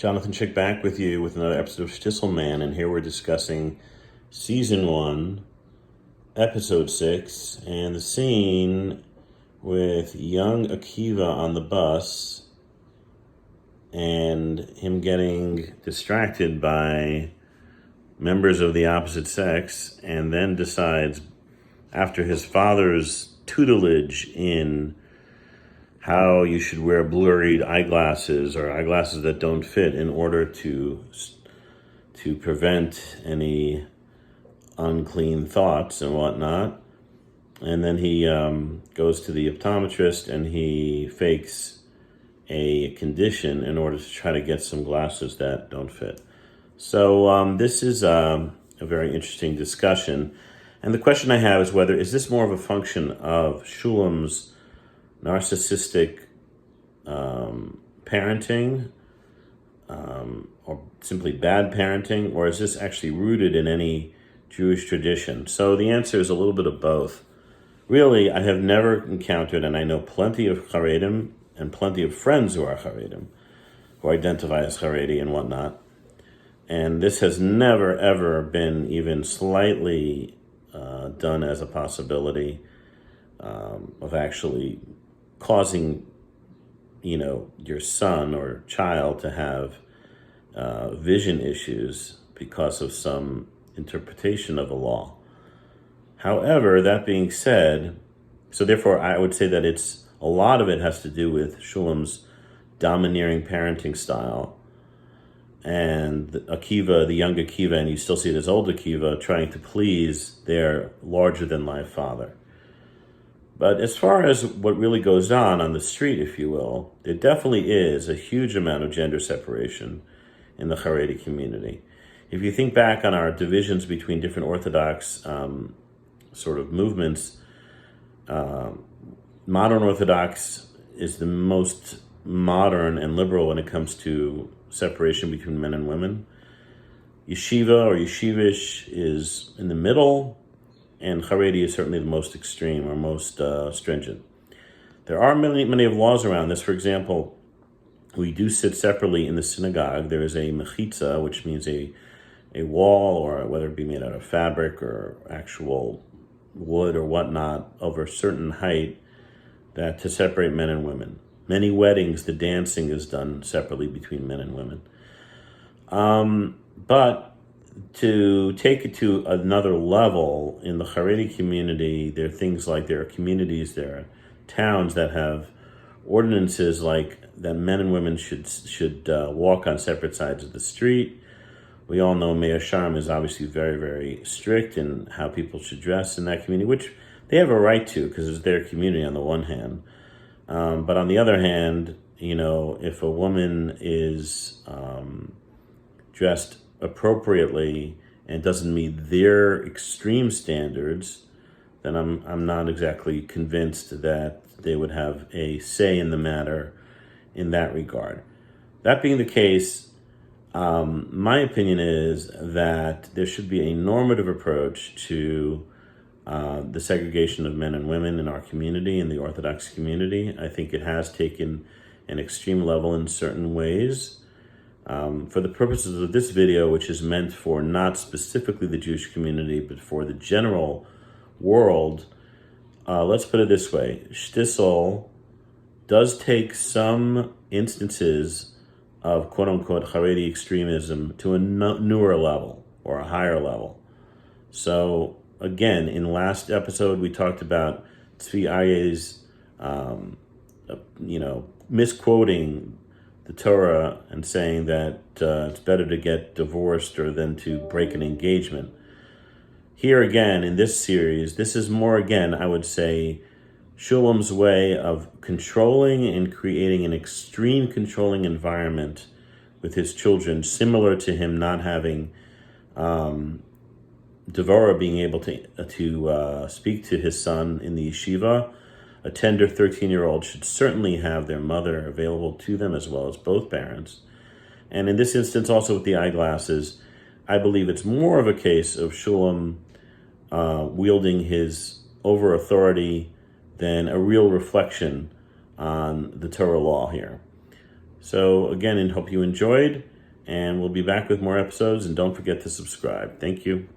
Jonathan Chick back with you with another episode of Shtisel Man, and here we're discussing Season 1, Episode 6, and the scene with young Akiva on the bus and him getting distracted by members of the opposite sex, and then decides, after his father's tutelage in how you should wear blurry eyeglasses or eyeglasses that don't fit in order to prevent any unclean thoughts and whatnot. And then he goes to the optometrist and he fakes a condition in order to try to get some glasses that don't fit. So this is a very interesting discussion. And the question I have is is this more of a function of Shulem's narcissistic parenting or simply bad parenting, or is this actually rooted in any Jewish tradition? So the answer is a little bit of both. Really, I have never encountered, and I know plenty of Haredim and plenty of friends who are Haredim, who identify as Haredi and whatnot, and this has never, ever been even slightly done as a possibility of actually causing, your son or child to have vision issues because of some interpretation of a law. However, that being said, so therefore I would say that a lot of it has to do with Shulem's domineering parenting style, and Akiva, the young Akiva, and you still see it as old Akiva, trying to please their larger-than-life father. But as far as what really goes on the street, if you will, there definitely is a huge amount of gender separation in the Haredi community. If you think back on our divisions between different Orthodox sort of movements, modern Orthodox is the most modern and liberal when it comes to separation between men and women. Yeshiva or Yeshivish is in the middle, and Haredi is certainly the most extreme or most stringent. There are many of laws around this. For example, we do sit separately in the synagogue. There is a mechitza, which means a wall, or whether it be made out of fabric or actual wood or whatnot, over a certain height, that to separate men and women. Many weddings, the dancing is done separately between men and women. But to take it to another level, in the Haredi community, there are things like, there are communities, there are towns that have ordinances like that men and women should walk on separate sides of the street. We all know Meah Sharm is obviously very, very strict in how people should dress in that community, which they have a right to because it's their community on the one hand. But on the other hand, if a woman is dressed appropriately and doesn't meet their extreme standards, then I'm not exactly convinced that they would have a say in the matter in that regard. That being the case, my opinion is that there should be a normative approach to the segregation of men and women in our community, in the Orthodox community. I think it has taken an extreme level in certain ways. For the purposes of this video, which is meant for not specifically the Jewish community, but for the general world, let's put it this way. Shtisel does take some instances of quote-unquote Haredi extremism to a newer level or a higher level. So again, in last episode, we talked about Tzvi Aryeh's, misquoting the Torah and saying that it's better to get divorced than to break an engagement. Here again, in this series, this is more, again, I would say, Shulem's way of controlling and creating an extreme controlling environment with his children, similar to him not having Devorah being able to speak to his son in the yeshiva. A tender 13-year-old should certainly have their mother available to them, as well as both parents. And in this instance, also with the eyeglasses, I believe it's more of a case of Shulem wielding his over-authority than a real reflection on the Torah law here. So again, and hope you enjoyed, and we'll be back with more episodes, and don't forget to subscribe. Thank you.